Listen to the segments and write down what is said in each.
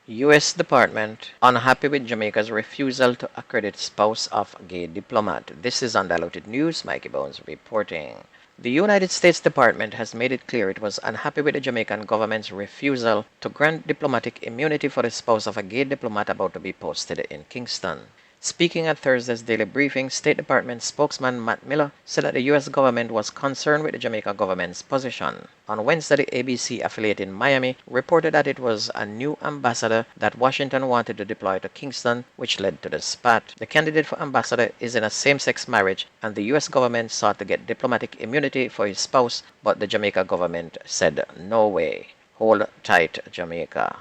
U.S. Department unhappy with Jamaica's refusal to accredit spouse of gay diplomat. This is Undiluted News. Mikey Bones reporting. The United States Department has made it clear it was unhappy with the Jamaican government's refusal to grant diplomatic immunity for the spouse of a gay diplomat about to be posted in Kingston. Speaking at Thursday's daily briefing, State Department spokesman Matt Miller said that the U.S. government was concerned with the Jamaica government's position. On Wednesday, the ABC affiliate in Miami reported that it was a new ambassador that Washington wanted to deploy to Kingston, which led to the spat. The candidate for ambassador is in a same-sex marriage, and the U.S. government sought to get diplomatic immunity for his spouse, but the Jamaica government said no way. Hold tight, Jamaica.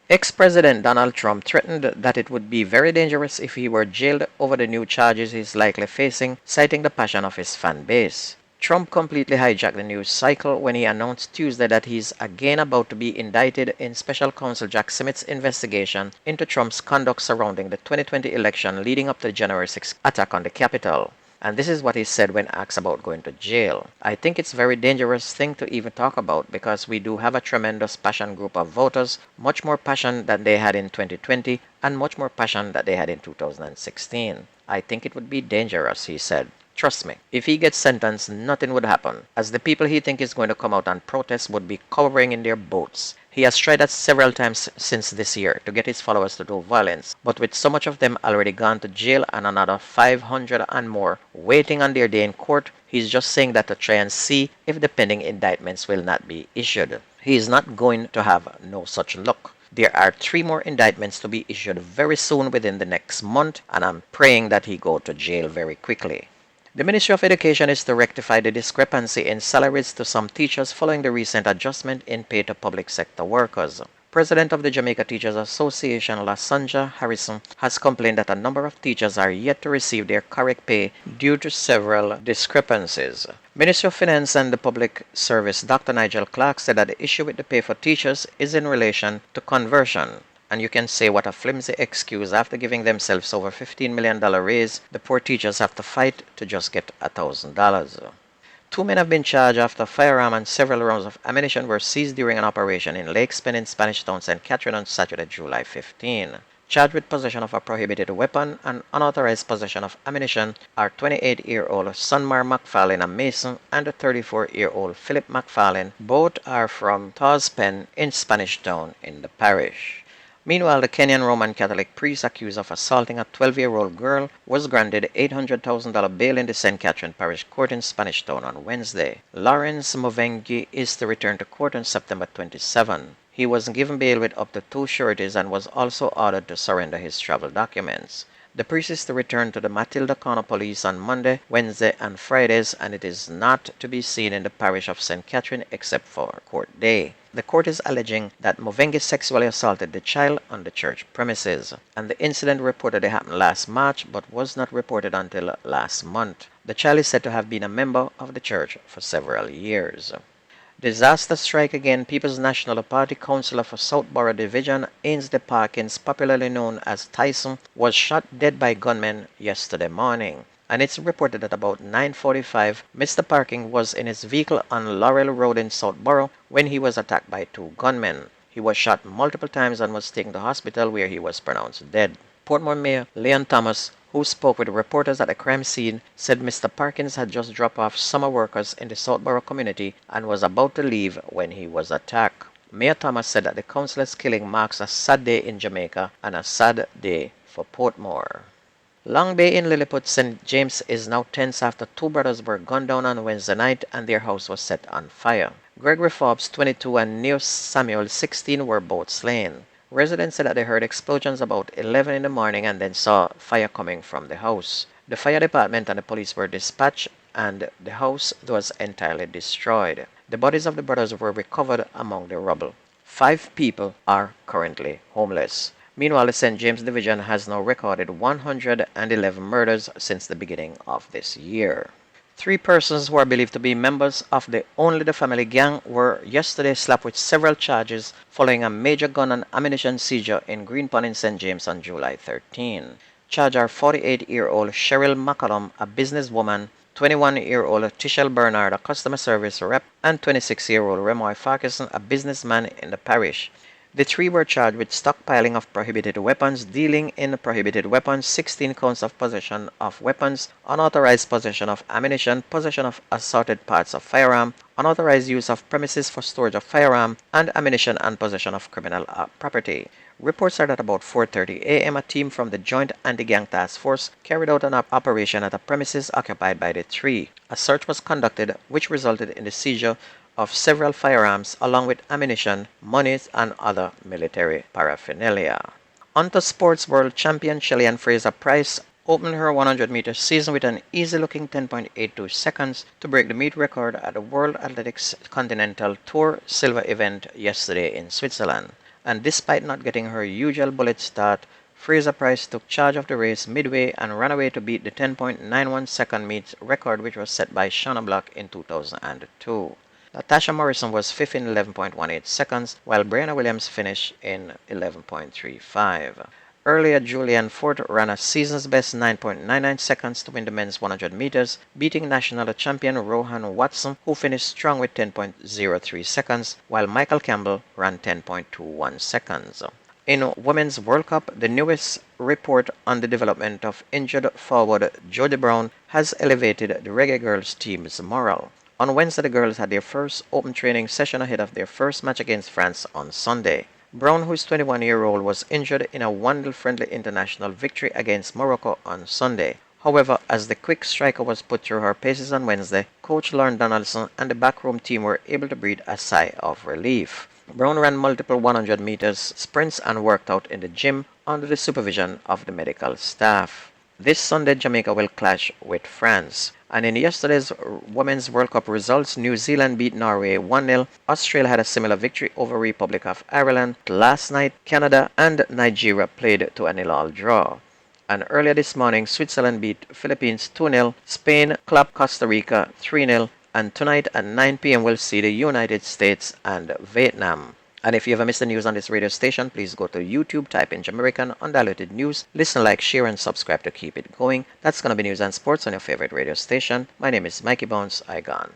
Ex-President Donald Trump threatened that it would be very dangerous if he were jailed over the new charges he's likely facing, citing the passion of his fan base. Trump completely hijacked the news cycle when he announced Tuesday that he's again about to be indicted in Special Counsel Jack Smith's investigation into Trump's conduct surrounding the 2020 election leading up to the January 6th attack on the Capitol. And this is what he said when asked about going to jail. I think it's a very dangerous thing to even talk about because we do have a tremendous passion group of voters, much more passion than they had in 2020 and much more passion than they had in 2016. I think it would be dangerous, he said. Trust me, if he gets sentenced, nothing would happen, as the people he thinks is going to come out and protest would be cowering in their boats. He has tried that several times since this year to get his followers to do violence, but with so much of them already gone to jail and another 500 and more waiting on their day in court, he's just saying that to try and see if the pending indictments will not be issued. He is not going to have no such luck. There are 3 more indictments to be issued very soon within the next month, and I'm praying that he go to jail very quickly. The Ministry of Education is to rectify the discrepancy in salaries to some teachers following the recent adjustment in pay to public sector workers. President of the Jamaica Teachers Association, Lasanja Harrison, has complained that a number of teachers are yet to receive their correct pay due to several discrepancies. Minister of Finance and the Public Service Dr. Nigel Clark said that the issue with the pay for teachers is in relation to conversion. And you can say what a flimsy excuse after giving themselves over $15 million raise, the poor teachers have to fight to just get $1,000. 2 men have been charged after a firearm and several rounds of ammunition were seized during an operation in Lake Spin in Spanish Town, St. Catherine on Saturday, July 15. Charged with possession of a prohibited weapon and unauthorized possession of ammunition are 28-year-old Sunmar McFarlane, a Mason, and a 34-year-old Philip McFarlane. Both are from Taw's Pen in Spanish Town in the parish. Meanwhile, the Kenyan Roman Catholic priest accused of assaulting a 12-year-old girl was granted $800,000 bail in the St. Catherine Parish Court in Spanish Town on Wednesday. Lawrence Muvengi is to return to court on September 27. He was given bail with up to 2 sureties and was also ordered to surrender his travel documents. The priest is to return to the Matilda Corner Police on Monday, Wednesday, and Fridays, and it is not to be seen in the parish of St. Catherine except for court day. The court is alleging that Muvengi sexually assaulted the child on the church premises, and the incident reportedly happened last March but was not reported until last month. The child is said to have been a member of the church for several years. Disaster strike again. People's National Party councilor for Southborough Division, Ainsley Parkins, popularly known as Tyson, was shot dead by gunmen yesterday morning. And it's reported that about 9:45, Mr. Parkins was in his vehicle on Laurel Road in Southborough when he was attacked by 2 gunmen. He was shot multiple times and was taken to hospital where he was pronounced dead. Portmore Mayor Leon Thomas, who spoke with reporters at the crime scene, said Mr. Parkins had just dropped off summer workers in the Southborough community and was about to leave when he was attacked. Mayor Thomas said that the councilor's killing marks a sad day in Jamaica and a sad day for Portmore. Long Bay in Lilliput, St. James is now tense after 2 brothers were gunned down on Wednesday night and their house was set on fire. Gregory Forbes, 22, and Neo Samuel, 16, were both slain. Residents said that they heard explosions about 11 in the morning and then saw fire coming from the house. The fire department and the police were dispatched and the house was entirely destroyed. The bodies of the brothers were recovered among the rubble. 5 people are currently homeless. Meanwhile, the St. James Division has now recorded 111 murders since the beginning of this year. 3 persons who are believed to be members of the Only the Family gang were yesterday slapped with several charges following a major gun and ammunition seizure in Greenpond in St. James on July 13. Charged are 48-year-old Cheryl McCollum, a businesswoman, 21-year-old Tishel Bernard, a customer service rep, and 26-year-old Remoy Farquharson, a businessman in the parish. The three were charged with stockpiling of prohibited weapons, dealing in prohibited weapons, 16 counts of possession of weapons, unauthorized possession of ammunition, possession of assorted parts of firearm, unauthorized use of premises for storage of firearm, and ammunition and possession of criminal property. Reports are that about 4:30 a.m. a team from the Joint Anti-Gang Task Force carried out an operation at a premises occupied by the three. A search was conducted which resulted in the seizure of several firearms along with ammunition, monies, and other military paraphernalia. Onto sports. World champion Shelly-Ann Fraser-Pryce opened her 100-meter season with an easy-looking 10.82 seconds to break the meet record at the World Athletics Continental Tour Silver event yesterday in Switzerland. And despite not getting her usual bullet start, Fraser-Pryce took charge of the race midway and ran away to beat the 10.91 second meet record which was set by Shauna Block in 2002. Natasha Morrison was fifth in 11.18 seconds, while Brianna Williams finished in 11.35. Earlier, Julianne Ford ran a season's best 9.99 seconds to win the men's 100 meters, beating national champion Rohan Watson, who finished strong with 10.03 seconds, while Michael Campbell ran 10.21 seconds. In Women's World Cup, the newest report on the development of injured forward Jodie Brown has elevated the Reggae Girls team's morale. On Wednesday, the girls had their first open training session ahead of their first match against France on Sunday. Brown, who is 21-year-old, was injured in a 1-0 friendly international victory against Morocco on Sunday. However, as the quick striker was put through her paces on Wednesday, coach Lauren Donaldson and the backroom team were able to breathe a sigh of relief. Brown ran multiple 100 meters sprints and worked out in the gym under the supervision of the medical staff. This Sunday, Jamaica will clash with France. And in yesterday's Women's World Cup results, New Zealand beat Norway 1-0. Australia had a similar victory over Republic of Ireland. Last night, Canada and Nigeria played to a 0-0 draw. And earlier this morning, Switzerland beat Philippines 2-0. Spain clapped Costa Rica 3-0. And tonight at 9 p.m. we'll see the United States and Vietnam. And if you ever missed the news on this radio station, please go to YouTube, type in Jamaican Undiluted News, listen, like, share, and subscribe to keep it going. That's going to be news and sports on your favorite radio station. My name is Mikey Bones. I gone.